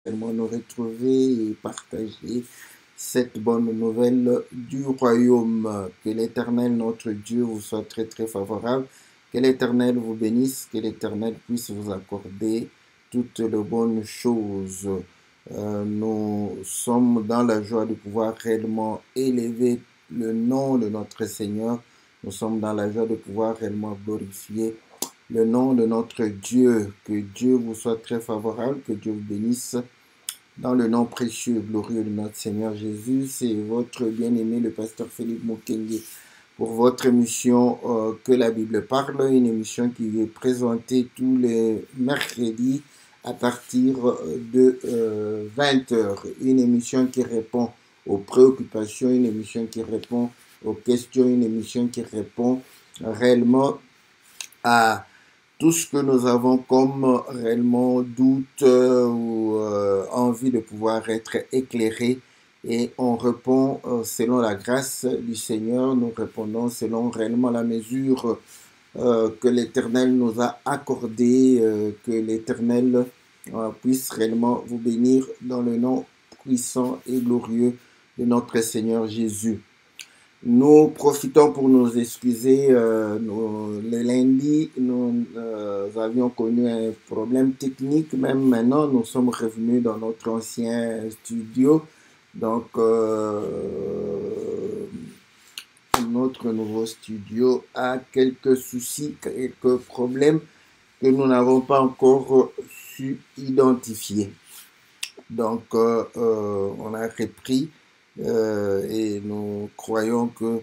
réellement nous retrouver et partager cette bonne nouvelle du royaume. Que l'Éternel, notre Dieu, vous soit très très favorable. Que l'Éternel vous bénisse, que l'Éternel puisse vous accorder toutes les bonnes choses. Nous sommes dans la joie de pouvoir réellement élever le nom de notre Seigneur. Nous sommes dans la joie de pouvoir réellement glorifier le nom de notre Dieu. Que Dieu vous soit très favorable, que Dieu vous bénisse. Dans le nom précieux et glorieux de notre Seigneur Jésus, c'est votre bien-aimé, le pasteur Philippe Mukenge, pour votre émission Que la Bible parle, une émission qui est présentée tous les mercredis à partir de 20 heures. Une émission qui répond aux préoccupations, une émission qui répond aux questions, une émission qui répond réellement à tout ce que nous avons comme réellement doute ou envie de pouvoir être éclairés. Et on répond selon la grâce du Seigneur, nous répondons selon réellement la mesure que l'Éternel nous a accordée, que l'Éternel puisse réellement vous bénir dans le nom puissant et glorieux de notre Seigneur Jésus. Nous profitons pour nous excuser. Le lundi, nous avions connu un problème technique. Même maintenant, nous sommes revenus dans notre ancien studio. Donc, notre nouveau studio a quelques soucis, quelques problèmes que nous n'avons pas encore su identifier. Donc, on a repris et nous croyons que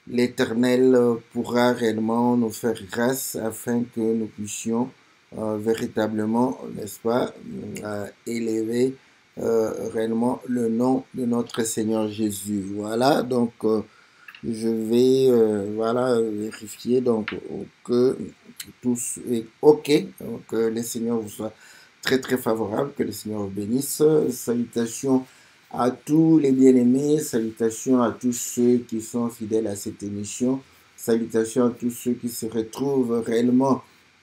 l'Éternel pourra réellement nous faire grâce afin que nous puissions véritablement, n'est-ce pas, élever réellement le nom de notre Seigneur Jésus. Voilà, donc je vais voilà, vérifier donc que tout est OK, que le Seigneur vous soit très très favorable, que le Seigneur vous bénisse. Salutations à tous les bien-aimés, salutations à tous ceux qui sont fidèles à cette émission, salutations à tous ceux qui se retrouvent réellement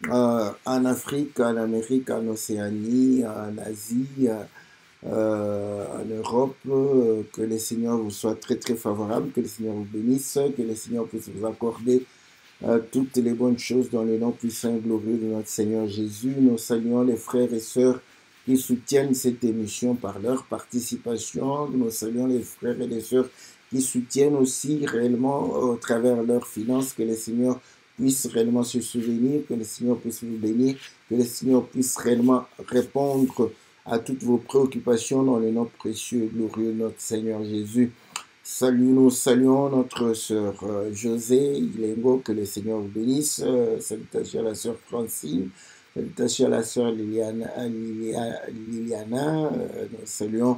en Afrique, en Amérique, en Océanie, en Asie, en Europe. Que le Seigneur vous soit très très favorable, que le Seigneur vous bénisse, que le Seigneur puisse vous accorder toutes les bonnes choses dans le nom puissant et glorieux de notre Seigneur Jésus. Nous saluons les frères et sœurs qui soutiennent cette émission par leur participation. Nous saluons les frères et les sœurs qui soutiennent aussi réellement au travers leurs finances. Que le Seigneur puisse réellement se souvenir, que le Seigneur puisse vous bénir, que le Seigneur puisse réellement répondre à toutes vos préoccupations dans le nom précieux et glorieux de notre Seigneur Jésus. Nous saluons notre sœur José Ilengo, que le Seigneur vous bénisse. Salutations à la sœur Francine, salutations à la sœur Liliana. Nous saluons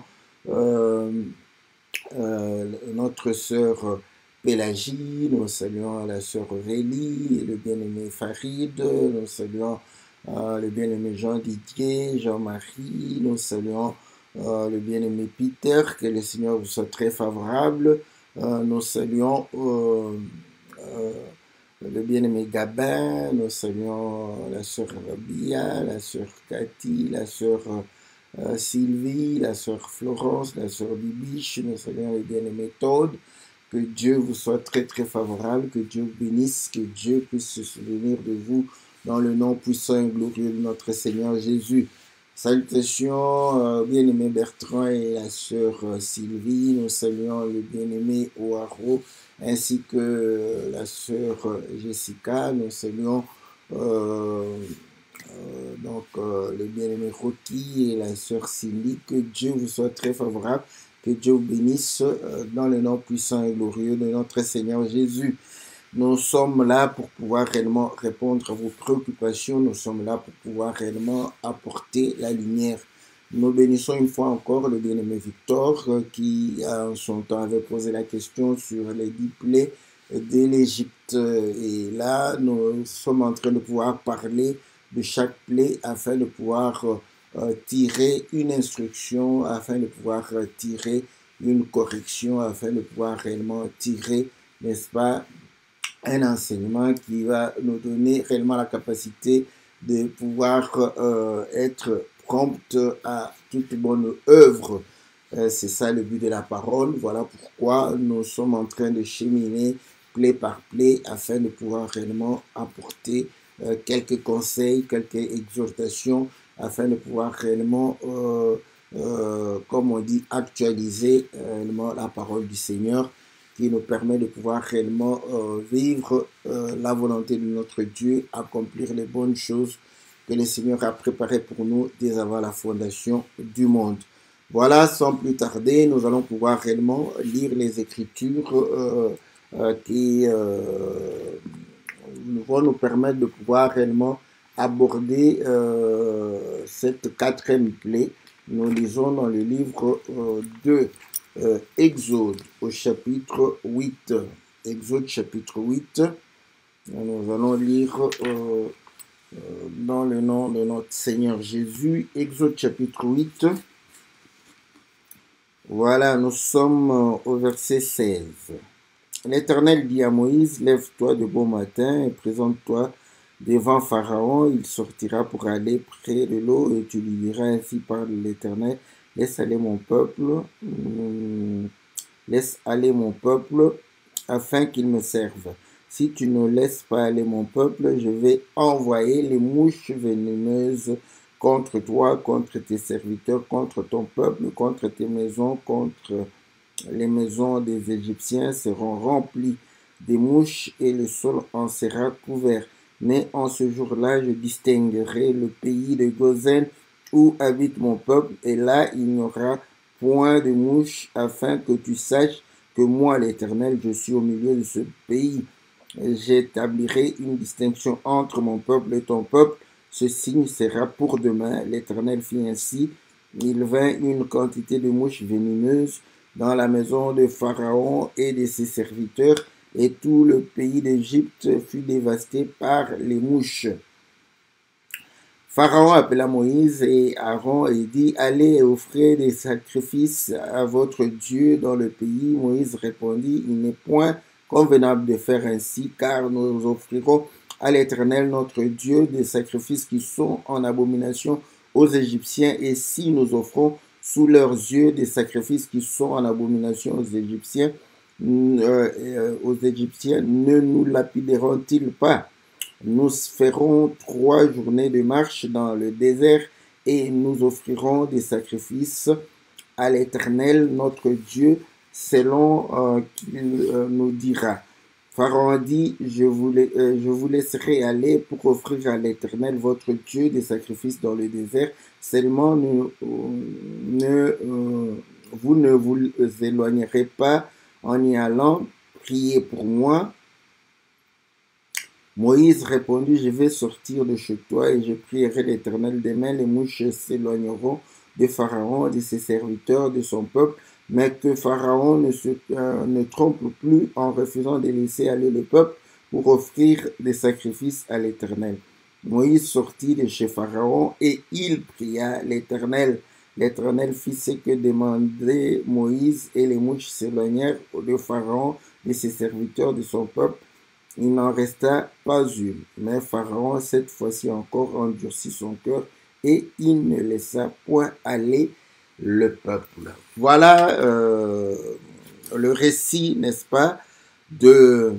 notre sœur Pélagie, nous saluons la sœur Aurélie et le bien-aimé Farid, nous saluons le bien-aimé Jean-Didier, Jean-Marie, nous saluons le bien-aimé Peter, que le Seigneur vous soit très favorable. Nous saluons le bien-aimé Gabin, nous saluons la sœur Rabia, la sœur Cathy, la sœur Sylvie, la sœur Florence, la sœur Bibiche, nous saluons le bien-aimé Todd. Que Dieu vous soit très très favorable, que Dieu vous bénisse, que Dieu puisse se souvenir de vous dans le nom puissant et glorieux de notre Seigneur Jésus. Salutations, bien-aimé Bertrand et la sœur Sylvie. Nous saluons le bien-aimé Oaro ainsi que la sœur Jessica. Nous saluons le bien-aimé Rocky et la sœur Cindy. Que Dieu vous soit très favorable. Que Dieu vous bénisse dans le nom puissant et glorieux de notre Seigneur Jésus. Nous sommes là pour pouvoir réellement répondre à vos préoccupations. Nous sommes là pour pouvoir réellement apporter la lumière. Nous bénissons une fois encore le bien-aimé Victor qui, en son temps, avait posé la question sur les 10 plaies de l'Égypte. Et là, nous sommes en train de pouvoir parler de chaque plaie afin de pouvoir tirer une instruction, afin de pouvoir tirer une correction, afin de pouvoir réellement tirer, n'est-ce pas, un enseignement qui va nous donner réellement la capacité de pouvoir être prompte à toute bonne œuvre. C'est ça le but de la parole. Voilà pourquoi nous sommes en train de cheminer plaie par plaie afin de pouvoir réellement apporter quelques conseils, quelques exhortations afin de pouvoir réellement, comme on dit, actualiser réellement la parole du Seigneur qui nous permet de pouvoir réellement vivre la volonté de notre Dieu, accomplir les bonnes choses que le Seigneur a préparées pour nous dès avant la fondation du monde. Voilà, sans plus tarder, nous allons pouvoir réellement lire les Écritures qui vont nous permettre de pouvoir réellement aborder cette quatrième plaie. Nous lisons dans le livre de Exode au chapitre 8. Exode chapitre 8. Nous allons lire dans le nom de notre Seigneur Jésus. Exode chapitre 8. Voilà, nous sommes au verset 16. L'Éternel dit à Moïse, lève-toi de bon matin et présente-toi devant Pharaon. Il sortira pour aller près de l'eau et tu lui diras ainsi par l'Éternel, laisse aller mon peuple, afin qu'il me serve. Si tu ne laisses pas aller mon peuple, je vais envoyer les mouches venimeuses contre toi, contre tes serviteurs, contre ton peuple, contre tes maisons, contre les maisons des Égyptiens seront remplies des mouches et le sol en sera couvert. Mais en ce jour-là, je distinguerai le pays de Gozen où habite mon peuple, et là il n'y aura point de mouches, afin que tu saches que moi, l'Éternel, je suis au milieu de ce pays. J'établirai une distinction entre mon peuple et ton peuple. Ce signe sera pour demain. L'Éternel fit ainsi. Il vint une quantité de mouches venimeuses dans la maison de Pharaon et de ses serviteurs, et tout le pays d'Égypte fut dévasté par les mouches. Pharaon appela Moïse et Aaron et dit, allez et offrez des sacrifices à votre Dieu dans le pays. Moïse répondit, il n'est point convenable de faire ainsi, car nous offrirons à l'Éternel notre Dieu des sacrifices qui sont en abomination aux Égyptiens, et si nous offrons sous leurs yeux des sacrifices qui sont en abomination aux Égyptiens, ne nous lapideront-ils pas? Nous ferons 3 journées de marche dans le désert et nous offrirons des sacrifices à l'Éternel notre Dieu selon qu'il nous dira. Pharaon dit, je vous laisserai aller pour offrir à l'Éternel votre Dieu des sacrifices dans le désert. Seulement, vous ne vous éloignerez pas en y allant. Priez pour moi. Moïse répondit, je vais sortir de chez toi et je prierai l'Éternel. Demain, les mouches s'éloigneront de Pharaon, de ses serviteurs, de son peuple, mais que Pharaon ne trompe plus en refusant de laisser aller le peuple pour offrir des sacrifices à l'Éternel. Moïse sortit de chez Pharaon et il pria l'Éternel. L'Éternel fit ce que demandait Moïse et les mouches s'éloignèrent de Pharaon, de ses serviteurs, de son peuple. Il n'en resta pas une, mais Pharaon, cette fois-ci encore, endurcit son cœur et il ne laissa point aller le peuple. Voilà le récit, n'est-ce pas, de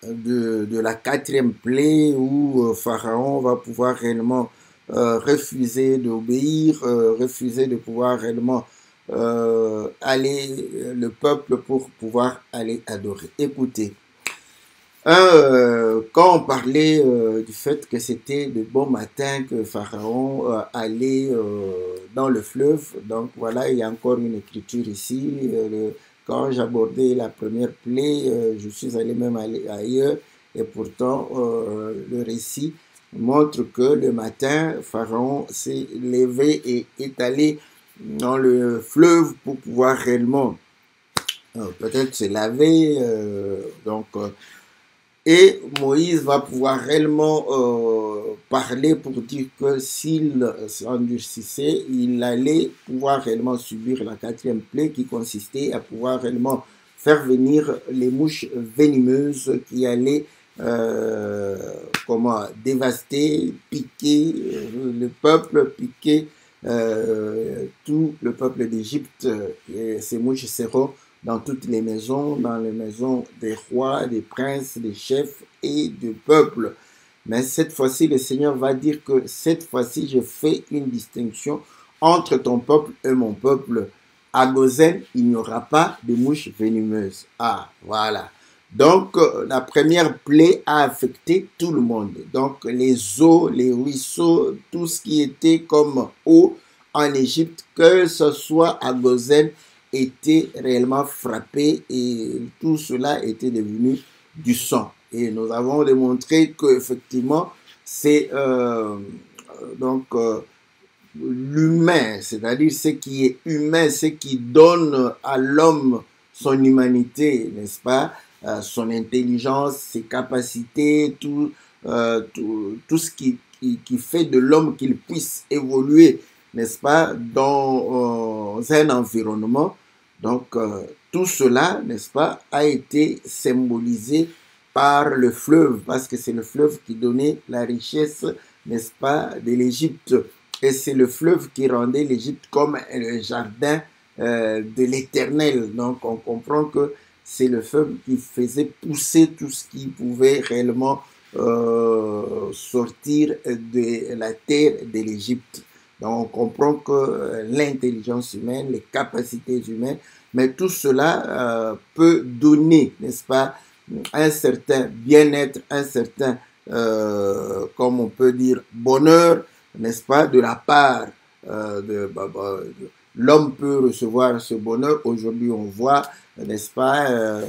la quatrième plaie où Pharaon va pouvoir réellement refuser d'obéir, refuser de pouvoir réellement aller le peuple pour pouvoir aller adorer. Écoutez. Quand on parlait du fait que c'était de bon matin que Pharaon allait dans le fleuve, donc voilà, il y a encore une écriture ici. Quand j'abordais la première plaie, je suis allé même ailleurs, et pourtant le récit montre que le matin, Pharaon s'est levé et est allé dans le fleuve pour pouvoir réellement peut-être se laver, et Moïse va pouvoir réellement parler pour dire que s'il s'endurcissait, il allait pouvoir réellement subir la quatrième plaie qui consistait à pouvoir réellement faire venir les mouches venimeuses qui allaient comment dévaster, piquer le peuple, piquer tout le peuple d'Égypte. Ces mouches seront dans toutes les maisons, dans les maisons des rois, des princes, des chefs et du peuple. Mais cette fois-ci, le Seigneur va dire que cette fois-ci, je fais une distinction entre ton peuple et mon peuple. À Gozen, il n'y aura pas de mouches venimeuses. Ah, voilà. Donc, la première plaie a affecté tout le monde. Donc, les eaux, les ruisseaux, tout ce qui était comme eau en Égypte, que ce soit à Gozen, était réellement frappé et tout cela était devenu du sang. Et nous avons démontré qu'effectivement, c'est l'humain, c'est-à-dire ce qui est humain, ce qui donne à l'homme son humanité, n'est-ce pas, son intelligence, ses capacités, tout ce qui fait de l'homme qu'il puisse évoluer, n'est-ce pas, dans un environnement. Donc, tout cela, n'est-ce pas, a été symbolisé par le fleuve, parce que c'est le fleuve qui donnait la richesse, n'est-ce pas, de l'Égypte. Et c'est le fleuve qui rendait l'Égypte comme le jardin de l'Éternel. Donc, on comprend que c'est le fleuve qui faisait pousser tout ce qui pouvait réellement sortir de la terre de l'Égypte. Donc, on comprend que l'intelligence humaine, les capacités humaines, mais tout cela peut donner, n'est-ce pas, un certain bien-être, un certain, comme on peut dire, bonheur, n'est-ce pas, de la part l'homme peut recevoir ce bonheur. Aujourd'hui, on voit, n'est-ce pas,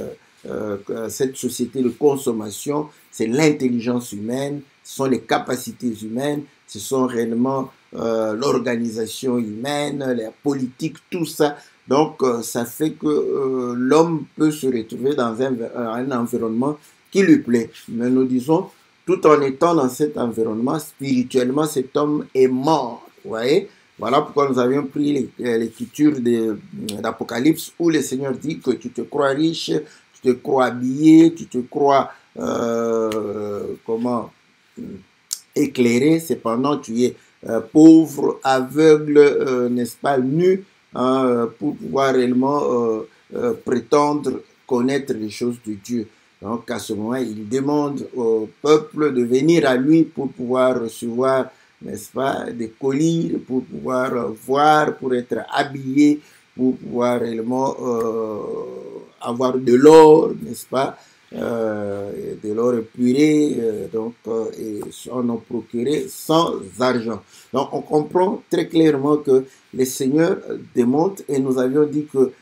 cette société de consommation, c'est l'intelligence humaine, ce sont les capacités humaines, ce sont réellement l'organisation humaine, la politique, tout ça. Donc, ça fait que l'homme peut se retrouver dans un environnement qui lui plaît. Mais nous disons, tout en étant dans cet environnement, spirituellement, cet homme est mort. Vous voyez? Voilà pourquoi nous avions pris l'écriture d'Apocalypse où le Seigneur dit que tu te crois riche, tu te crois habillé, tu te crois éclairé, cependant tu es pauvre, aveugle, n'est-ce pas, nu, hein, pour pouvoir réellement prétendre connaître les choses de Dieu. Donc à ce moment, il demande au peuple de venir à lui pour pouvoir recevoir, n'est-ce pas, des colis, pour pouvoir voir, pour être habillé, pour pouvoir réellement avoir de l'or, n'est-ce pas, de l'or épuré, et on en procurait sans argent. Donc on comprend très clairement que le Seigneur démontre, et nous avions dit que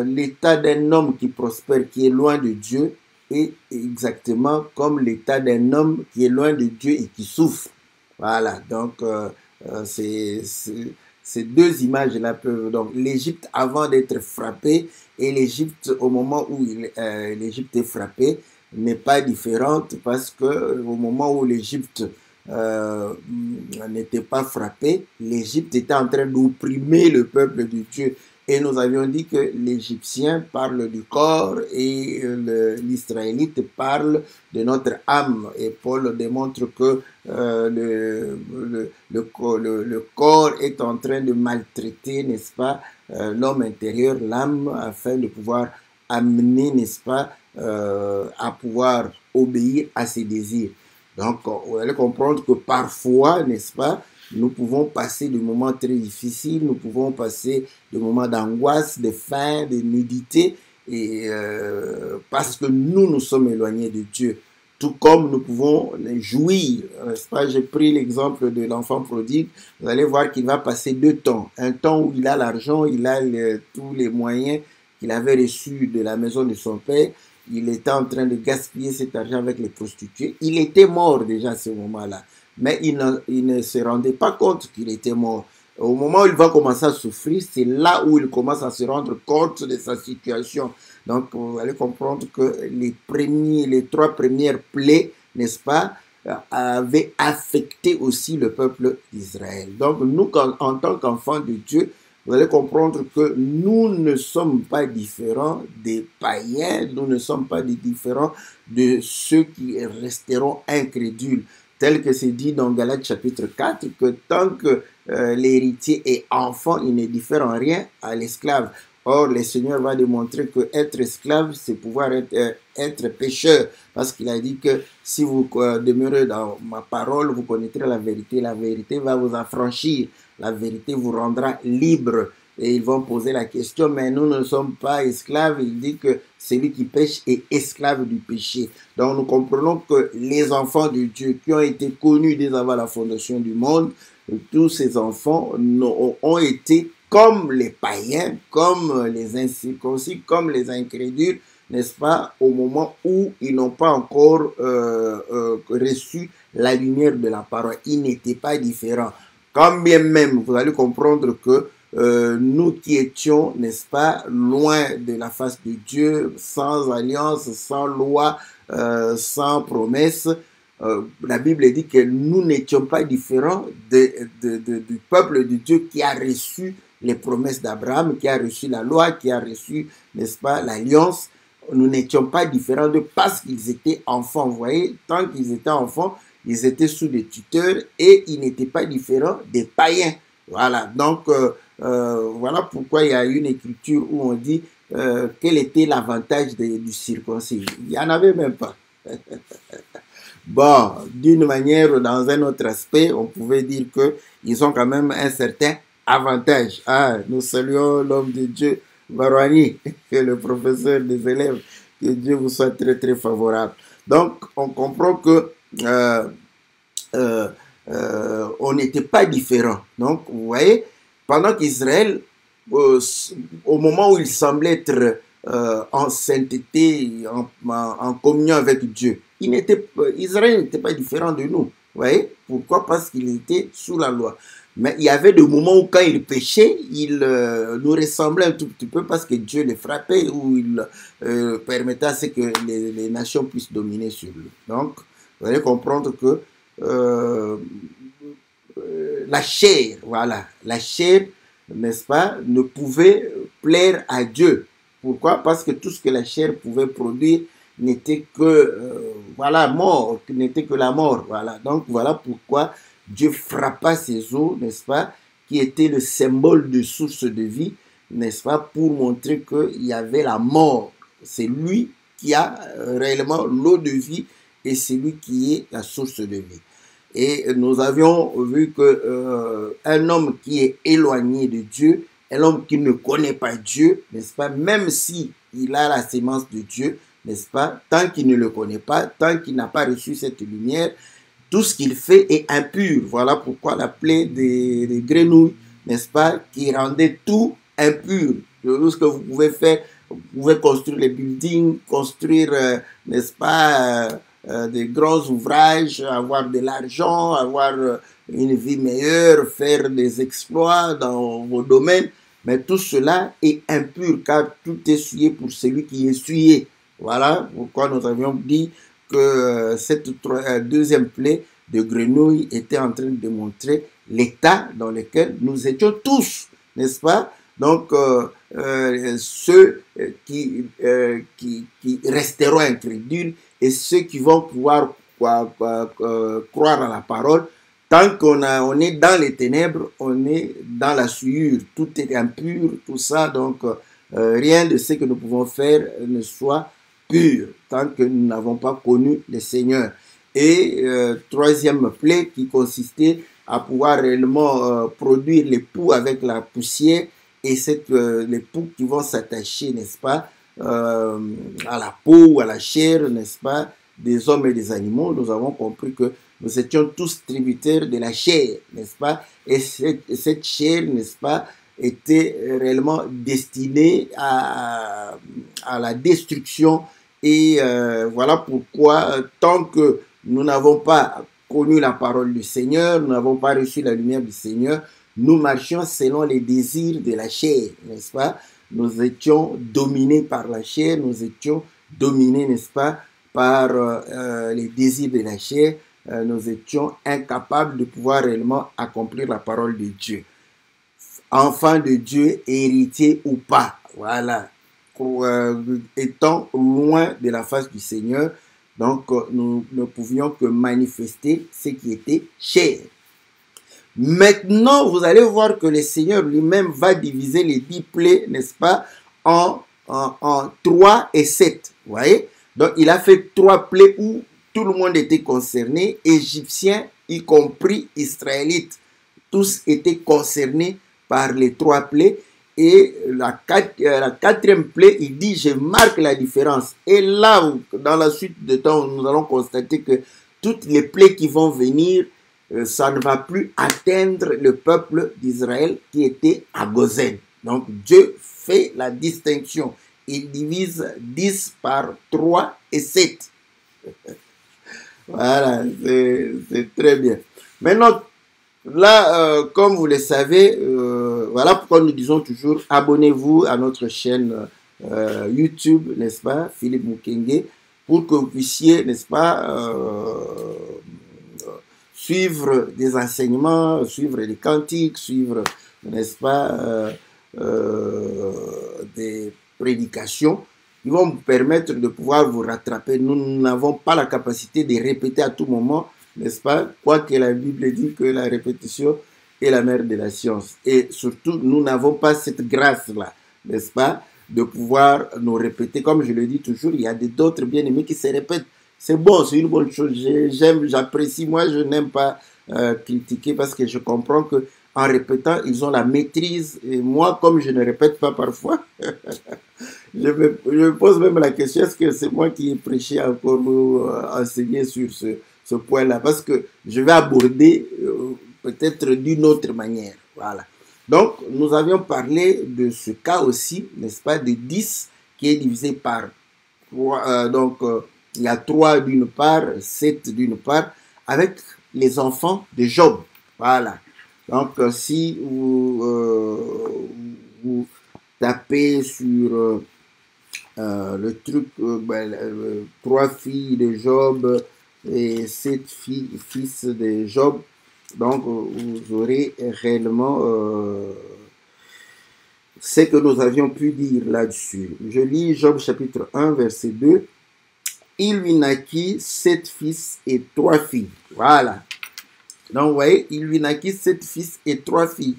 l'état d'un homme qui prospère, qui est loin de Dieu, est exactement comme l'état d'un homme qui est loin de Dieu et qui souffre. Voilà, donc ces deux images-là peuvent... Donc l'Égypte avant d'être frappée et l'Égypte au moment où l'Égypte est frappée n'est pas différente parce que au moment où l'Égypte n'était pas frappée, l'Égypte était en train d'opprimer le peuple de Dieu. Et nous avions dit que l'Égyptien parle du corps et l'Israélite parle de notre âme. Et Paul démontre que le corps est en train de maltraiter, n'est-ce pas, l'homme intérieur, l'âme, afin de pouvoir amener, n'est-ce pas, à pouvoir obéir à ses désirs. Donc, on allait comprendre que parfois, n'est-ce pas, nous pouvons passer des moments très difficiles, nous pouvons passer des moments d'angoisse, de faim, de nudité, et parce que nous sommes éloignés de Dieu. Tout comme nous pouvons les jouir, n'est-ce pas? J'ai pris l'exemple de l'enfant prodigue. Vous allez voir qu'il va passer deux temps. Un temps où il a l'argent, il a tous les moyens qu'il avait reçus de la maison de son père. Il était en train de gaspiller cet argent avec les prostituées. Il était mort déjà à ce moment-là. Mais il ne se rendait pas compte qu'il était mort. Au moment où il va commencer à souffrir, c'est là où il commence à se rendre compte de sa situation. Donc, vous allez comprendre que les trois premières plaies, n'est-ce pas, avaient affecté aussi le peuple d'Israël. Donc, nous, en tant qu'enfants de Dieu, vous allez comprendre que nous ne sommes pas différents des païens, nous ne sommes pas différents de ceux qui resteront incrédules, tel que c'est dit dans Galates chapitre 4, que tant que l'héritier est enfant, il ne diffère en rien à l'esclave. Or, le Seigneur va démontrer que être esclave, c'est pouvoir être pécheur. Parce qu'il a dit que si vous demeurez dans ma parole, vous connaîtrez la vérité. La vérité va vous affranchir. La vérité vous rendra libre. Et ils vont poser la question, mais nous ne sommes pas esclaves. Il dit que celui qui pêche est esclave du péché. Donc nous comprenons que les enfants de Dieu qui ont été connus dès avant la fondation du monde, tous ces enfants ont été comme les païens, comme les incirconcis, comme les incrédules, n'est-ce pas, au moment où ils n'ont pas encore reçu la lumière de la parole. Ils n'étaient pas différents. Quand bien même, vous allez comprendre que nous qui étions, n'est-ce pas, loin de la face de Dieu, sans alliance, sans loi, sans promesse, la Bible dit que nous n'étions pas différents du peuple de Dieu qui a reçu les promesses d'Abraham, qui a reçu la loi, qui a reçu, n'est-ce pas, l'alliance. Nous n'étions pas différents de parce qu'ils étaient enfants. Vous voyez, tant qu'ils étaient enfants, ils étaient sous des tuteurs et ils n'étaient pas différents des païens. Voilà, donc voilà pourquoi il y a une écriture où on dit quel était l'avantage du circoncis. Il n'y en avait même pas. Bon, d'une manière ou dans un autre aspect, on pouvait dire qu'ils ont quand même un certain avantage. Ah, nous saluons l'homme de Dieu, Barwani, le professeur des élèves. Que Dieu vous soit très très favorable. Donc, on comprend que on n'était pas différents. Donc, vous voyez, pendant qu'Israël, au moment où il semblait être en sainteté, en communion avec Dieu, Israël n'était pas différent de nous. Vous voyez? Pourquoi? Parce qu'il était sous la loi. Mais il y avait des moments où quand il péchait, il nous ressemblait un tout petit peu parce que Dieu les frappait ou il permettait à ce que les nations puissent dominer sur lui. Donc, vous allez comprendre que la chair, voilà, la chair, n'est-ce pas, ne pouvait plaire à Dieu. Pourquoi? Parce que tout ce que la chair pouvait produire n'était que, voilà, mort, n'était que la mort, voilà. Donc, voilà pourquoi Dieu frappa ces eaux, n'est-ce pas, qui étaient le symbole de source de vie, n'est-ce pas, pour montrer qu'il y avait la mort. C'est lui qui a réellement l'eau de vie et c'est lui qui est la source de vie. Et nous avions vu que un homme qui est éloigné de Dieu, un homme qui ne connaît pas Dieu, n'est-ce pas, même si il a la sémence de Dieu, n'est-ce pas, tant qu'il ne le connaît pas, tant qu'il n'a pas reçu cette lumière, tout ce qu'il fait est impur. Voilà pourquoi la plaie des grenouilles, n'est-ce pas, qui rendait tout impur. Tout ce que vous pouvez faire, vous pouvez construire les buildings, construire, n'est-ce pas, des grands ouvrages, avoir de l'argent, avoir une vie meilleure, faire des exploits dans vos domaines. Mais tout cela est impur car tout est souillé pour celui qui est souillé. Voilà pourquoi nous avions dit que cette deuxième plaie de grenouille était en train de démontrer l'état dans lequel nous étions tous, n'est-ce pas? Donc, ceux qui resteront incrédules et ceux qui vont pouvoir croire à la parole, tant on est dans les ténèbres, on est dans la souillure, tout est impur, tout ça, donc rien de ce que nous pouvons faire ne soit pur, tant que nous n'avons pas connu le Seigneur. Et troisième plaie qui consistait à pouvoir réellement produire les poux avec la poussière, et les poux qui vont s'attacher, n'est-ce pas, à la peau ou à la chair, n'est-ce pas, des hommes et des animaux. Nous avons compris que nous étions tous tributaires de la chair, n'est-ce pas, et cette chair, n'est-ce pas, était réellement destinée à la destruction. Et voilà pourquoi, tant que nous n'avons pas connu la parole du Seigneur, nous n'avons pas reçu la lumière du Seigneur, nous marchions selon les désirs de la chair, n'est-ce pas? Nous étions dominés par la chair, nous étions dominés, n'est-ce pas, par les désirs de la chair, nous étions incapables de pouvoir réellement accomplir la parole de Dieu. enfant de Dieu, héritier ou pas. Voilà. Étant loin de la face du Seigneur, donc nous ne pouvions que manifester ce qui était cher. Maintenant, vous allez voir que le Seigneur lui-même va diviser les 10 plaies, n'est-ce pas, en 3 et 7. Vous voyez? Donc, il a fait 3 plaies où tout le monde était concerné, Égyptiens, y compris Israélites. Tous étaient concernés par les 3 plaies. Et la 4e plaie, il dit, je marque la différence. Et là, dans la suite de temps, nous allons constater que toutes les plaies qui vont venir, ça ne va plus atteindre le peuple d'Israël qui était à Gozen. Donc Dieu fait la distinction. Il divise 10 par 3 et 7. Voilà, c'est très bien. Maintenant, là, comme vous le savez, voilà pourquoi nous disons toujours abonnez-vous à notre chaîne YouTube, n'est-ce pas, Philippe Mukenge, pour que vous puissiez, n'est-ce pas, suivre des enseignements, suivre des cantiques, suivre, n'est-ce pas, des prédications qui vont vous permettre de pouvoir vous rattraper. Nous n'avons pas la capacité de répéter à tout moment, n'est-ce pas, quoique la Bible dit que la répétition est la mère de la science. Et surtout, nous n'avons pas cette grâce-là, n'est-ce pas, de pouvoir nous répéter. Comme je le dis toujours, il y a d'autres bien-aimés qui se répètent. C'est bon, c'est une bonne chose. J'aime, j'apprécie. Moi, je n'aime pas critiquer parce que je comprends que en répétant, ils ont la maîtrise. Et moi, comme je ne répète pas parfois, je me pose même la question, est-ce que c'est moi qui ai prêché encore ou enseigné sur ce point-là? Parce que je vais aborder peut-être d'une autre manière. Voilà. Donc, nous avions parlé de ce cas aussi, n'est-ce pas, de 10 qui est divisé par 3. Il y a 3 d'une part, 7 d'une part, avec les enfants de Job. Voilà. Donc, si vous tapez sur le truc, 3 filles de Job et 7 fils de Job, donc vous aurez réellement ce que nous avions pu dire là-dessus. Je lis Job chapitre 1, verset 2. Il lui naquit 7 fils et 3 filles. Voilà. Donc, vous voyez, il lui naquit 7 fils et 3 filles.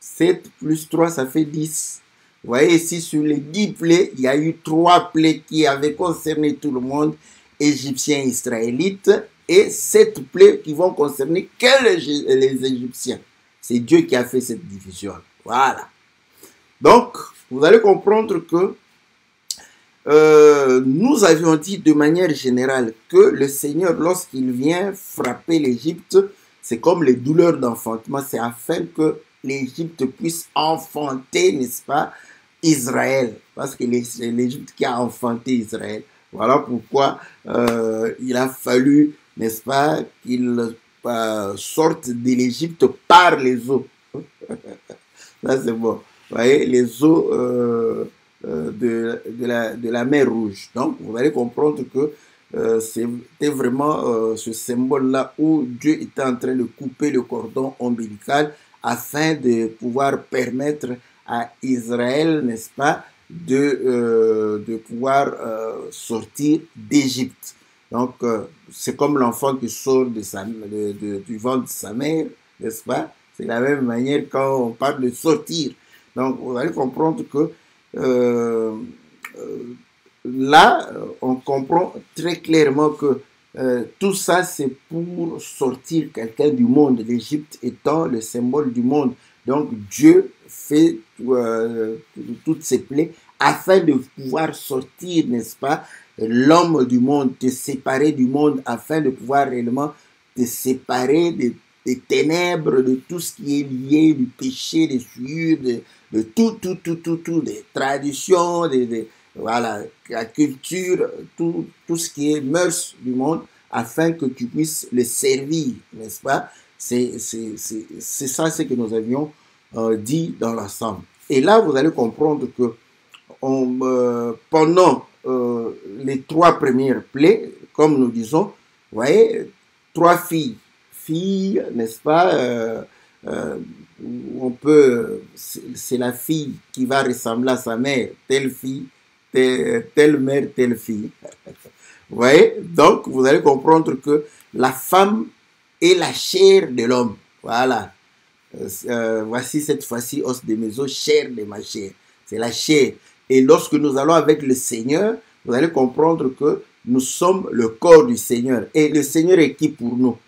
7 plus 3, ça fait 10. Vous voyez, ici, sur les 10 plaies, il y a eu 3 plaies qui avaient concerné tout le monde, Égyptiens, Israélites, et 7 plaies qui vont concerner que les Égyptiens. C'est Dieu qui a fait cette division. Voilà. Donc, vous allez comprendre que nous avions dit de manière générale que le Seigneur, lorsqu'il vient frapper l'Égypte, c'est comme les douleurs d'enfantement, c'est afin que l'Égypte puisse enfanter, n'est-ce pas, Israël, parce que c'est l'Égypte qui a enfanté Israël. Voilà pourquoi il a fallu, n'est-ce pas, qu'il sorte de l'Égypte par les eaux. Là, c'est bon. Vous voyez, les eaux de la mer Rouge. Donc, vous allez comprendre que c'était vraiment ce symbole-là où Dieu était en train de couper le cordon ombilical afin de pouvoir permettre à Israël, n'est-ce pas, de pouvoir sortir d'Égypte. Donc, c'est comme l'enfant qui sort du ventre de sa mère, n'est-ce pas? C'est de la même manière quand on parle de sortir. Donc, vous allez comprendre que là, on comprend très clairement que tout ça, c'est pour sortir quelqu'un du monde, l'Égypte étant le symbole du monde. Donc, Dieu fait toutes ces plaies afin de pouvoir sortir, n'est-ce pas, l'homme du monde, te séparer du monde, afin de pouvoir réellement te séparer des ténèbres, de tout ce qui est lié, du péché, des souillures, de tout, des traditions, voilà, la culture, tout ce qui est mœurs du monde, afin que tu puisses le servir, n'est-ce pas? C'est ça ce que nous avions dit dans l'ensemble. Et là, vous allez comprendre que pendant les 3 premières plaies, comme nous disons, vous voyez, 3 filles, n'est-ce pas, on peut, c'est la fille qui va ressembler à sa mère, telle fille, telle mère, telle fille. Vous voyez? Donc, vous allez comprendre que la femme est la chair de l'homme. Voilà. Voici cette fois-ci os de mes os, chair de ma chair. C'est la chair. Et lorsque nous allons avec le Seigneur, vous allez comprendre que nous sommes le corps du Seigneur. Et le Seigneur est qui pour nous?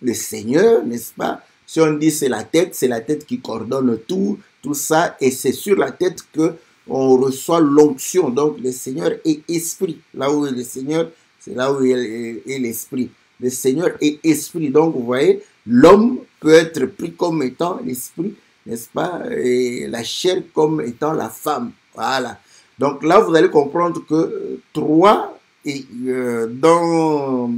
Le Seigneur, n'est-ce pas? Si on dit c'est la tête qui coordonne tout ça. Et c'est sur la tête que on reçoit l'onction. Donc le Seigneur est esprit. Là où est le Seigneur, c'est là où est l'esprit. Le Seigneur est esprit. Donc vous voyez, l'homme peut être pris comme étant l'esprit, n'est-ce pas? Et la chair comme étant la femme. Voilà. Donc là, vous allez comprendre que 3, et dans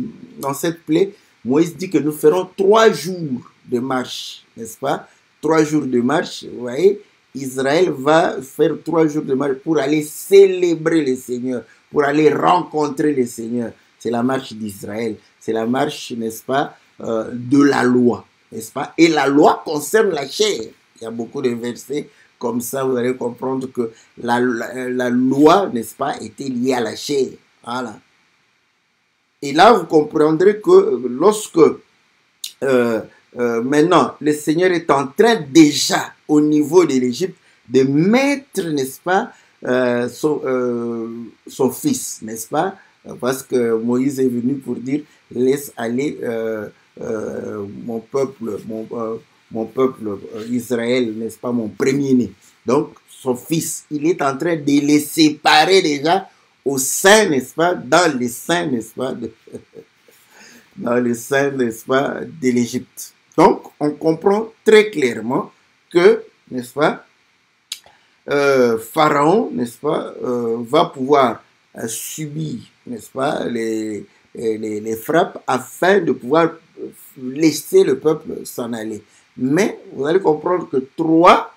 cette plaie, Moïse dit que nous ferons 3 jours de marche, n'est-ce pas? 3 jours de marche, vous voyez, Israël va faire 3 jours de marche pour aller célébrer le Seigneur, pour aller rencontrer le Seigneur. C'est la marche d'Israël, c'est la marche, n'est-ce pas, de la loi, n'est-ce pas? Et la loi concerne la chair. Il y a beaucoup de versets comme ça, vous allez comprendre que la loi, n'est-ce pas, était liée à la chair. Voilà. Et là, vous comprendrez que lorsque maintenant, le Seigneur est en train déjà, au niveau de l'Égypte, de mettre, n'est-ce pas, son fils, n'est-ce pas? Parce que Moïse est venu pour dire, laisse aller mon peuple, mon peuple Israël, n'est-ce pas, mon premier-né. Donc, son fils, il est en train de les séparer déjà au sein, n'est-ce pas, dans les seins, n'est-ce pas, dans les seins, n'est-ce pas, de l'Égypte. Donc, on comprend très clairement que, n'est-ce pas, Pharaon, n'est-ce pas, va pouvoir subir, n'est-ce pas, les frappes afin de pouvoir laisser le peuple s'en aller. Mais vous allez comprendre que 3,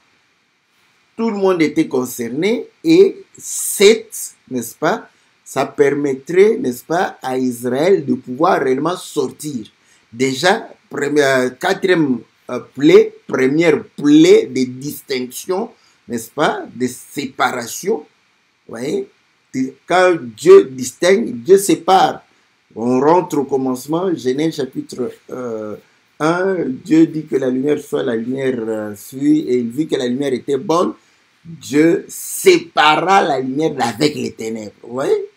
tout le monde était concerné, et 7, n'est-ce pas, ça permettrait, n'est-ce pas, à Israël de pouvoir réellement sortir. Déjà, quatrième plaie, première plaie de distinction, n'est-ce pas, de séparation. Vous voyez, quand Dieu distingue, Dieu sépare. On rentre au commencement, Genèse chapitre 1, Dieu dit que la lumière soit, la lumière fut, et il vit que la lumière était bonne. Dieu sépara la lumière avec les ténèbres. Vous voyez?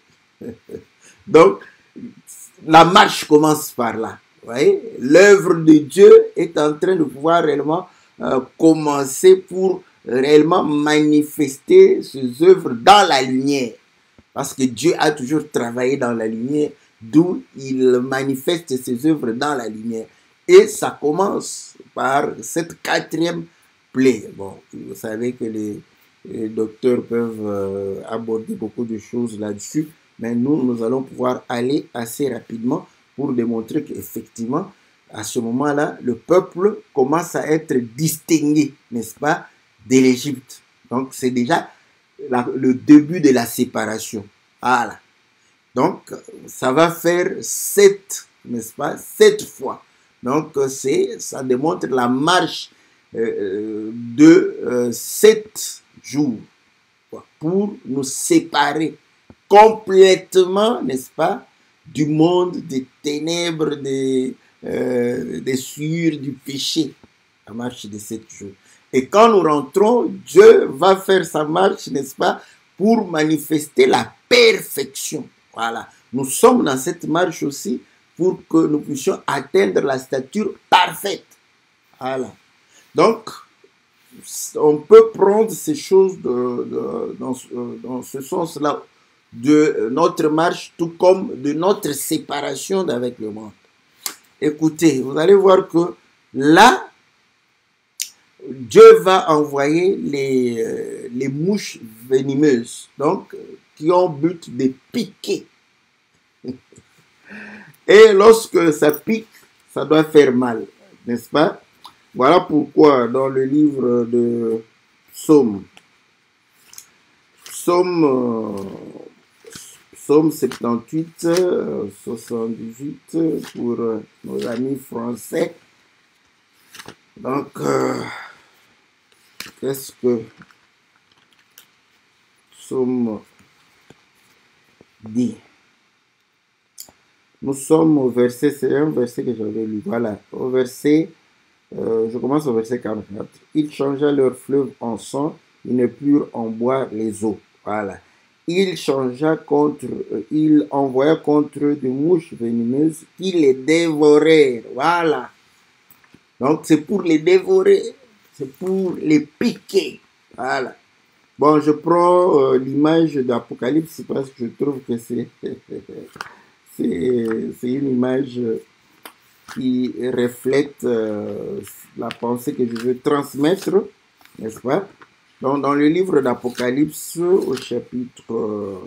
Donc, la marche commence par là. Vous voyez? L'œuvre de Dieu est en train de pouvoir réellement commencer pour réellement manifester ses œuvres dans la lumière. Parce que Dieu a toujours travaillé dans la lumière, d'où il manifeste ses œuvres dans la lumière. Et ça commence par cette quatrième plaie. Bon, vous savez que les docteurs peuvent aborder beaucoup de choses là-dessus, mais nous allons pouvoir aller assez rapidement pour démontrer qu'effectivement, à ce moment-là, le peuple commence à être distingué, n'est-ce pas, de l'Égypte. Donc, c'est déjà le début de la séparation. Voilà. Donc, ça va faire 7, n'est-ce pas, 7 fois. Donc, ça démontre la marche de 7 jours pour nous séparer complètement, n'est-ce pas, du monde des ténèbres, des souillures du péché. La marche de 7 jours. Et quand nous rentrons, Dieu va faire sa marche, n'est-ce pas, pour manifester la perfection. Voilà. Nous sommes dans cette marche aussi pour que nous puissions atteindre la stature parfaite. Voilà. Donc, on peut prendre ces choses dans ce sens-là de notre marche, tout comme de notre séparation avec le monde. Écoutez, vous allez voir que là, Dieu va envoyer les mouches venimeuses, donc qui ont but de piquer. Et lorsque ça pique, ça doit faire mal, n'est-ce pas? Voilà pourquoi dans le livre de Psaume 78, 78 pour nos amis français, Donc, qu'est-ce que Somme dit? Nous sommes au verset, c'est un verset que j'avais lu, voilà, au verset, je commence au verset 44. Ils changea leur fleuve en sang, ils ne purent en boire les eaux, voilà. Il envoya contre eux des mouches venimeuses qui les dévorèrent, voilà. Donc c'est pour les dévorer, c'est pour les piquer, voilà. Bon, je prends l'image d'Apocalypse parce que je trouve que c'est une image qui reflète la pensée que je veux transmettre, n'est-ce pas? Donc, dans le livre d'Apocalypse, au chapitre,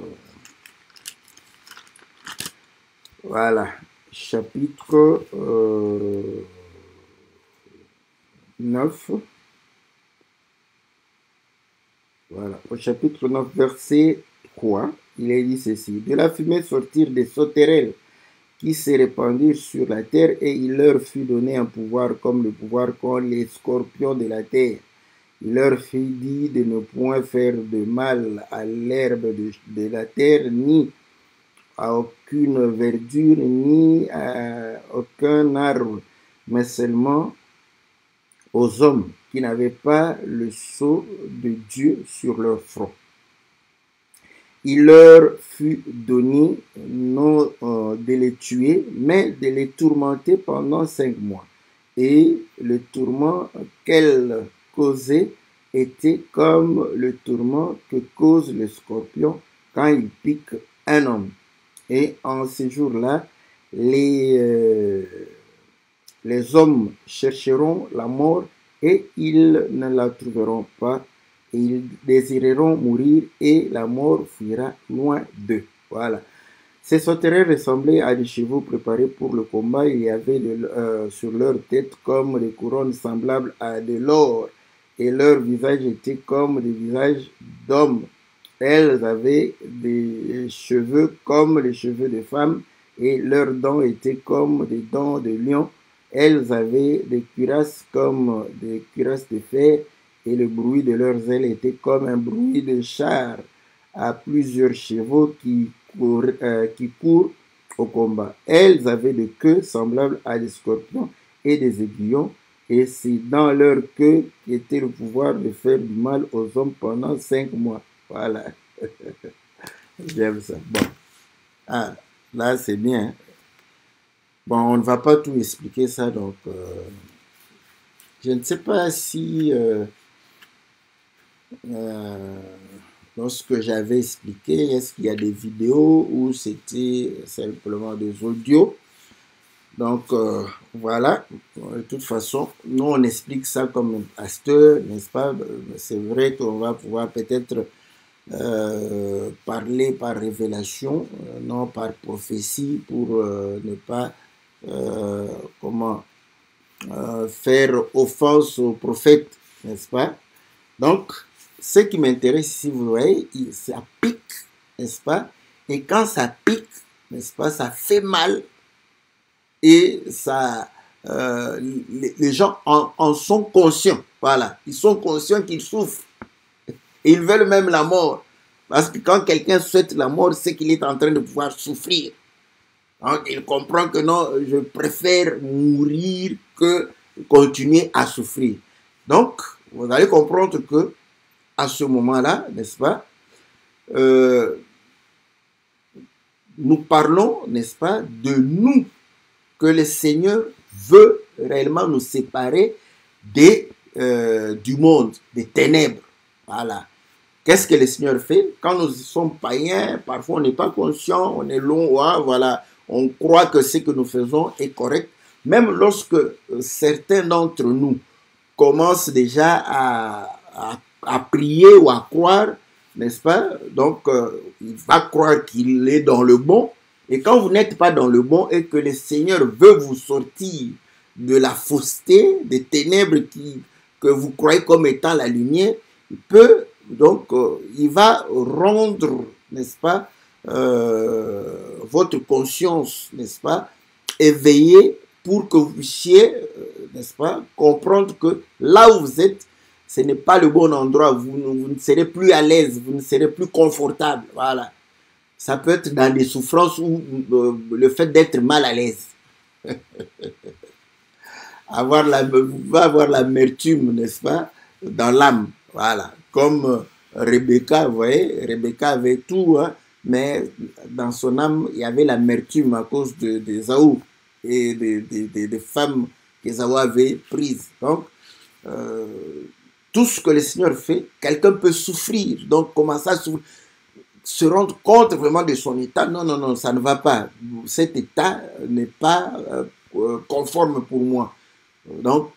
voilà, chapitre 9, voilà, au chapitre 9, verset 3, il est dit ceci: de la fumée sortirent des sauterelles qui se répandirent sur la terre, et il leur fut donné un pouvoir comme le pouvoir qu'ont les scorpions de la terre. Il leur fut dit de ne point faire de mal à l'herbe de la terre, ni à aucune verdure, ni à aucun arbre, mais seulement aux hommes qui n'avaient pas le sceau de Dieu sur leur front. Il leur fut donné non de les tuer, mais de les tourmenter pendant 5 mois. Et le tourment qu'elle causait était comme le tourment que cause le scorpion quand il pique un homme. Et en ces jours-là, les hommes chercheront la mort et ils ne la trouveront pas. Et ils désireront mourir et la mort fuira loin d'eux. Voilà. Ces sauterelles ressemblaient à des chevaux préparés pour le combat. Il y avait sur leur tête comme des couronnes semblables à de l'or, et leurs visages étaient comme des visages d'hommes. Elles avaient des cheveux comme les cheveux de femmes, et leurs dents étaient comme des dents de lion. Elles avaient des cuirasses comme des cuirasses de fer, et le bruit de leurs ailes était comme un bruit de char à plusieurs chevaux qui courent au combat. Elles avaient des queues semblables à des scorpions et des aiguillons, et c'est dans leur queue qu'était le pouvoir de faire du mal aux hommes pendant 5 mois. Voilà. J'aime ça. Bon. Ah, là, c'est bien. Bon, on ne va pas tout expliquer ça, donc je ne sais pas si lorsque j'avais expliqué, est-ce qu'il y a des vidéos ou c'était simplement des audios. Donc voilà, de toute façon, nous on explique ça comme un pasteur, n'est-ce pas? C'est vrai qu'on va pouvoir peut-être parler par révélation, non par prophétie, pour ne pas faire offense au prophète, n'est-ce pas? Donc, ce qui m'intéresse ici, vous voyez, ça pique, n'est-ce pas? Et quand ça pique, n'est-ce pas, ça fait mal. Et ça, les gens en sont conscients. Voilà, ils sont conscients qu'ils souffrent. Et ils veulent même la mort. Parce que quand quelqu'un souhaite la mort, c'est qu'il est en train de pouvoir souffrir. Donc, il comprend que non, je préfère mourir que continuer à souffrir. Donc, vous allez comprendre que à ce moment-là, n'est-ce pas, nous parlons, n'est-ce pas, de nous, que le Seigneur veut réellement nous séparer du monde, des ténèbres. Voilà. Qu'est-ce que le Seigneur fait? Quand nous sommes païens, parfois on n'est pas conscient, on est loin, voilà, on croit que ce que nous faisons est correct. Même lorsque certains d'entre nous commencent déjà à prier ou à croire, n'est-ce pas? Donc, il va croire qu'il est dans le bon. Et quand vous n'êtes pas dans le bon et que le Seigneur veut vous sortir de la fausseté, des ténèbres que vous croyez comme étant la lumière, il peut, donc, il va rendre, n'est-ce pas, votre conscience, n'est-ce pas, éveillée pour que vous puissiez n'est-ce pas, comprendre que là où vous êtes, ce n'est pas le bon endroit, vous ne serez plus à l'aise, vous ne serez plus confortable, voilà. Ça peut être dans des souffrances ou le fait d'être mal à l'aise. Vous pouvez avoir l'amertume, n'est-ce pas, dans l'âme, voilà. Comme Rebecca, vous voyez, Rebecca avait tout, hein, mais dans son âme, il y avait l'amertume à cause d'Ésaü et des femmes qu'Ésaü avait prises. Donc, tout ce que le Seigneur fait, quelqu'un peut souffrir. Donc, commencer à souffrir, se rendre compte vraiment de son état. Non, non, non, ça ne va pas. Cet état n'est pas conforme pour moi. Donc,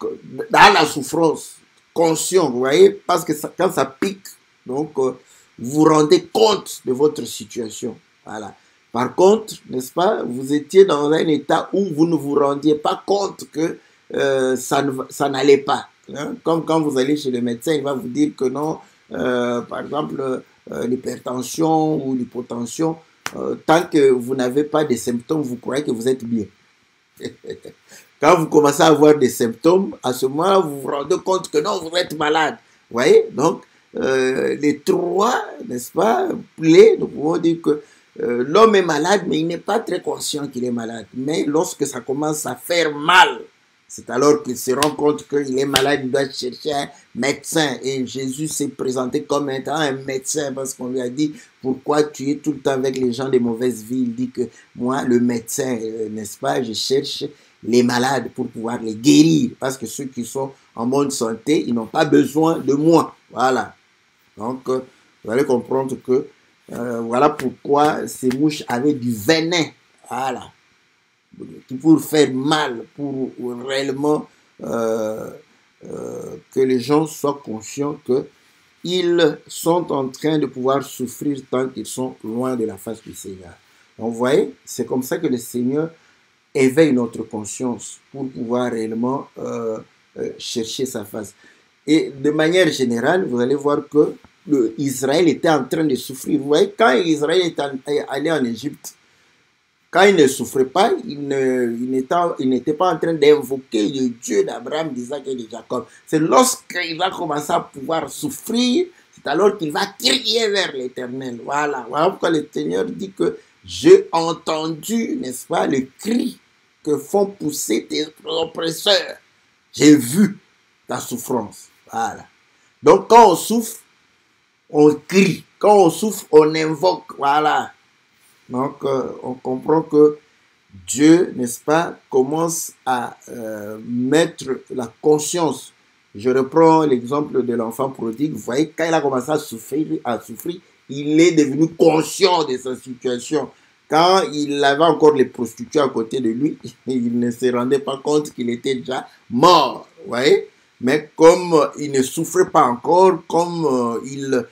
dans la souffrance, conscient, vous voyez, parce que ça, quand ça pique, donc, vous vous rendez compte de votre situation. Voilà. Par contre, n'est-ce pas, vous étiez dans un état où vous ne vous rendiez pas compte que ça n'allait pas. Hein? Comme quand vous allez chez le médecin, il va vous dire que non, par exemple, l'hypertension ou l'hypotension, tant que vous n'avez pas de symptômes, vous croyez que vous êtes bien. Quand vous commencez à avoir des symptômes, à ce moment-là, vous vous rendez compte que non, vous êtes malade. Vous voyez? Donc, les trois, n'est-ce pas, plaies, nous pouvons dire que l'homme est malade, mais il n'est pas très conscient qu'il est malade. Mais lorsque ça commence à faire mal, c'est alors qu'il se rend compte qu'il est malade, il doit chercher un médecin. Et Jésus s'est présenté comme étant un médecin parce qu'on lui a dit pourquoi tu es tout le temps avec les gens de mauvaise vie. Il dit que moi, le médecin, n'est-ce pas, je cherche les malades pour pouvoir les guérir. Parce que ceux qui sont en bonne santé, ils n'ont pas besoin de moi. Voilà. Donc, vous allez comprendre que voilà pourquoi ces mouches avaient du venin. Voilà. Pour faire mal, pour réellement que les gens soient conscients qu'ils sont en train de pouvoir souffrir tant qu'ils sont loin de la face du Seigneur. Donc, vous voyez, c'est comme ça que le Seigneur éveille notre conscience pour pouvoir réellement chercher sa face. Et de manière générale, vous allez voir que Israël était en train de souffrir. Vous voyez, quand Israël est allé en Égypte, quand il ne souffrait pas, il n'était pas en train d'invoquer le Dieu d'Abraham, d'Isaac et de Jacob. C'est lorsqu'il va commencer à pouvoir souffrir, c'est alors qu'il va crier vers l'Éternel. Voilà. Voilà pourquoi le Seigneur dit que j'ai entendu, n'est-ce pas, le cri que font pousser tes oppresseurs. J'ai vu ta souffrance. Voilà. Donc quand on souffre, on crie. Quand on souffre, on invoque. Voilà. Donc, on comprend que Dieu, n'est-ce pas, commence à mettre la conscience. Je reprends l'exemple de l'enfant prodigue. Vous voyez, quand il a commencé à souffrir, il est devenu conscient de sa situation. Quand il avait encore les prostituées à côté de lui, il ne se rendait pas compte qu'il était déjà mort. Vous voyez? Mais comme il ne souffrait pas encore, comme il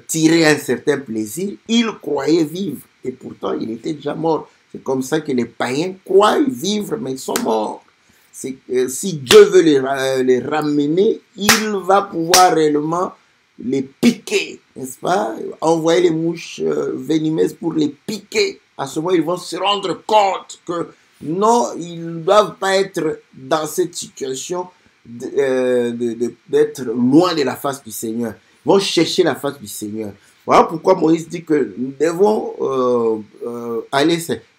tirait un certain plaisir, il croyait vivre. Et pourtant, il était déjà mort. C'est comme ça que les païens croient vivre, mais ils sont morts. Si Dieu veut les ramener, il va pouvoir réellement les piquer, n'est-ce pas? Envoyer les mouches venimeuses pour les piquer. À ce moment, ils vont se rendre compte que non, ils ne doivent pas être dans cette situation d'être loin de la face du Seigneur. Ils vont chercher la face du Seigneur. Voilà pourquoi Moïse dit que nous devons aller.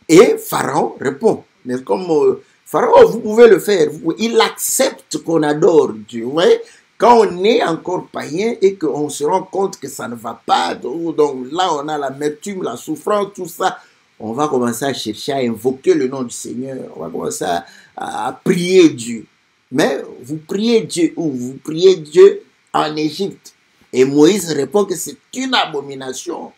Et Pharaon répond. Comme Pharaon, vous pouvez le faire. Il accepte qu'on adore Dieu. Vous voyez, quand on est encore païen et qu'on se rend compte que ça ne va pas, donc là on a l'amertume, la souffrance, tout ça, on va commencer à chercher à invoquer le nom du Seigneur. On va commencer à prier Dieu. Mais vous priez Dieu où? Vous priez Dieu en Égypte. Et Moïse répond que c'est une abomination.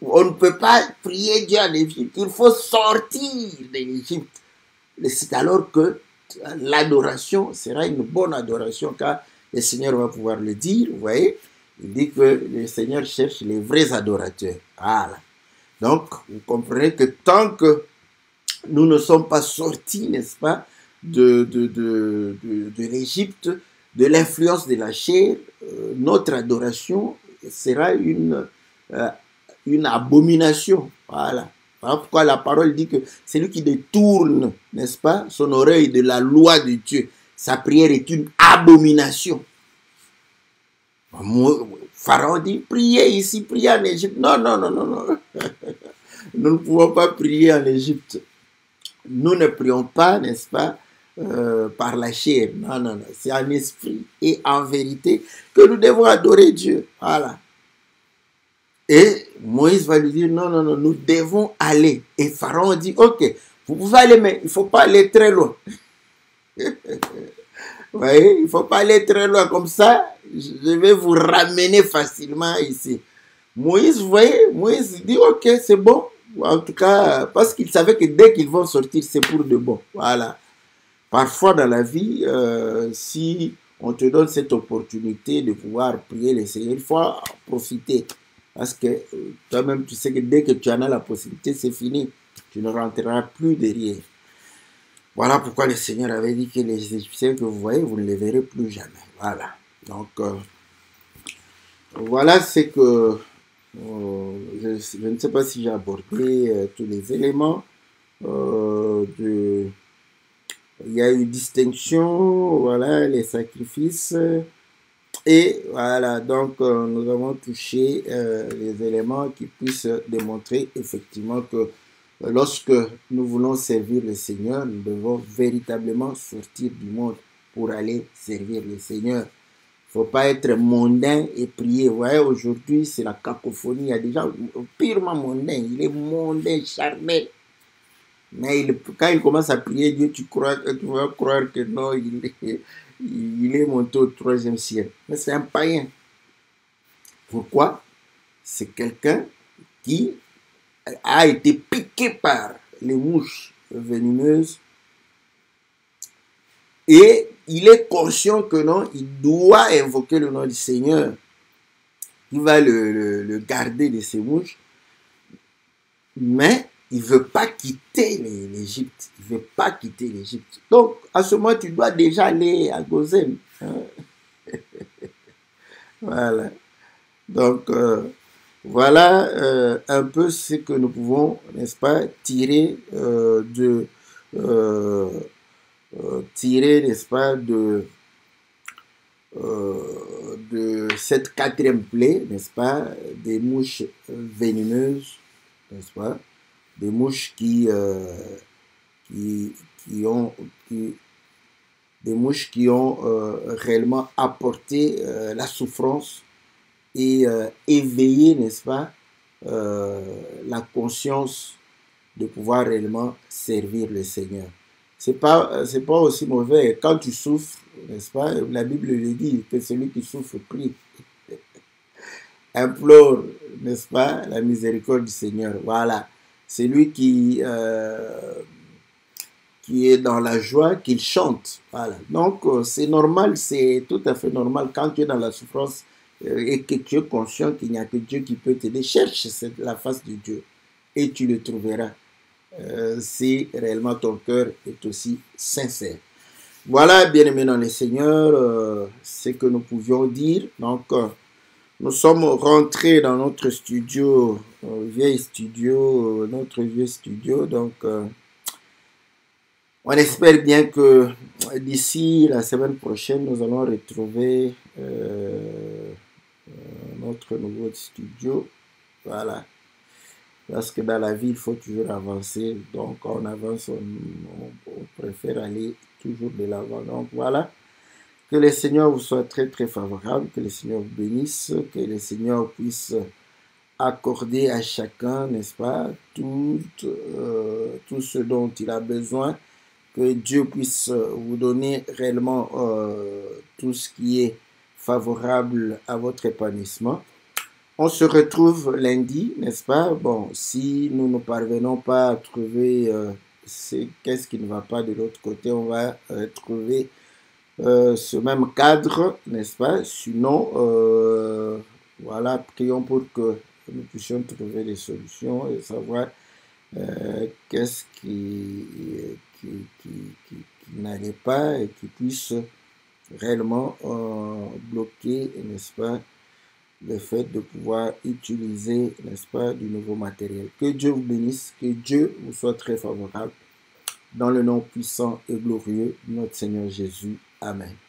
On ne peut pas prier Dieu en Égypte. Il faut sortir de l'Égypte. C'est alors que l'adoration sera une bonne adoration, car le Seigneur va pouvoir le dire. Vous voyez, il dit que le Seigneur cherche les vrais adorateurs. Voilà. Donc, vous comprenez que tant que nous ne sommes pas sortis, n'est-ce pas, de l'Égypte, de l'influence de la chair, notre adoration sera une abomination. Voilà. Voilà pourquoi la parole dit que celui qui détourne, n'est-ce pas, son oreille de la loi de Dieu, sa prière est une abomination. Pharaon dit, priez ici, priez en Égypte. Non, non, non, non, non. Nous ne pouvons pas prier en Égypte. Nous ne prions pas, n'est-ce pas, par la chair. Non, non, non. C'est en esprit et en vérité que nous devons adorer Dieu. Voilà. Et Moïse va lui dire, non, non, non, nous devons aller. Et Pharaon dit, ok, vous pouvez aller, mais il ne faut pas aller très loin. Vous voyez, il ne faut pas aller très loin comme ça. Je vais vous ramener facilement ici. Moïse, vous voyez, Moïse dit, ok, c'est bon. En tout cas, parce qu'il savait que dès qu'ils vont sortir, c'est pour de bon. Voilà. Parfois dans la vie, si on te donne cette opportunité de pouvoir prier le Seigneur, il faut en profiter. Parce que toi-même, tu sais que dès que tu en as la possibilité, c'est fini. Tu ne rentreras plus derrière. Voilà pourquoi le Seigneur avait dit que les Égyptiens que vous voyez, vous ne les verrez plus jamais. Voilà. Donc, voilà ce que... je ne sais pas si j'ai abordé tous les éléments. Il y a eu distinction, voilà, les sacrifices. Et voilà, donc nous avons touché les éléments qui puissent démontrer effectivement que lorsque nous voulons servir le Seigneur, nous devons véritablement sortir du monde pour aller servir le Seigneur. Il ne faut pas être mondain et prier. Vous voyez, aujourd'hui, c'est la cacophonie. Il y a des gens purement mondains. Il est mondain, charnel. Mais quand il commence à prier Dieu, tu vas croire que non, il est monté au 3e ciel. Mais c'est un païen. Pourquoi? C'est quelqu'un qui a été piqué par les mouches venimeuses et il est conscient que non, il doit invoquer le nom du Seigneur. Il va le garder de ces mouches, mais il ne veut pas quitter l'Égypte. Il ne veut pas quitter l'Égypte. Donc, à ce moment, tu dois déjà aller à Goshen. Hein? Voilà. Donc, voilà un peu ce que nous pouvons, n'est-ce pas, tirer n'est-ce pas, de cette 4e plaie, n'est-ce pas, des mouches venimeuses, n'est-ce pas, des mouches des mouches qui ont réellement apporté la souffrance et éveillé, n'est-ce pas, la conscience de pouvoir réellement servir le Seigneur. C'est pas aussi mauvais. Quand tu souffres, n'est-ce pas, la Bible le dit, que celui qui souffre prie. Implore, n'est-ce pas, la miséricorde du Seigneur. Voilà. C'est lui qui est dans la joie, qu'il chante. Voilà. Donc, c'est normal, c'est tout à fait normal quand tu es dans la souffrance et que tu es conscient qu'il n'y a que Dieu qui peut t'aider. Cherche la face de Dieu et tu le trouveras. Si réellement ton cœur est aussi sincère. Voilà, bien-aimés dans le Seigneur, ce que nous pouvions dire. Donc, nous sommes rentrés dans notre studio, notre vieux studio. Donc, on espère bien que d'ici la semaine prochaine, nous allons retrouver notre nouveau studio. Voilà. Parce que dans la vie, il faut toujours avancer. Donc, quand on avance, on préfère aller toujours de l'avant. Donc, voilà. Que le Seigneur vous soit très, très favorable. Que le Seigneur vous bénisse. Que le Seigneur puisse accorder à chacun, n'est-ce pas, tout ce dont il a besoin. Que Dieu puisse vous donner réellement tout ce qui est favorable à votre épanouissement. On se retrouve lundi, n'est-ce pas? Bon, si nous ne parvenons pas à trouver qu'est-ce qui ne va pas de l'autre côté, on va trouver ce même cadre, n'est-ce pas? Sinon, voilà, prions pour que nous puissions trouver des solutions et savoir qu'est-ce qui n'allait pas et qui puisse réellement bloquer, n'est-ce pas, le fait de pouvoir utiliser, n'est-ce pas, du nouveau matériel. Que Dieu vous bénisse, que Dieu vous soit très favorable. Dans le nom puissant et glorieux de notre Seigneur Jésus. Amen.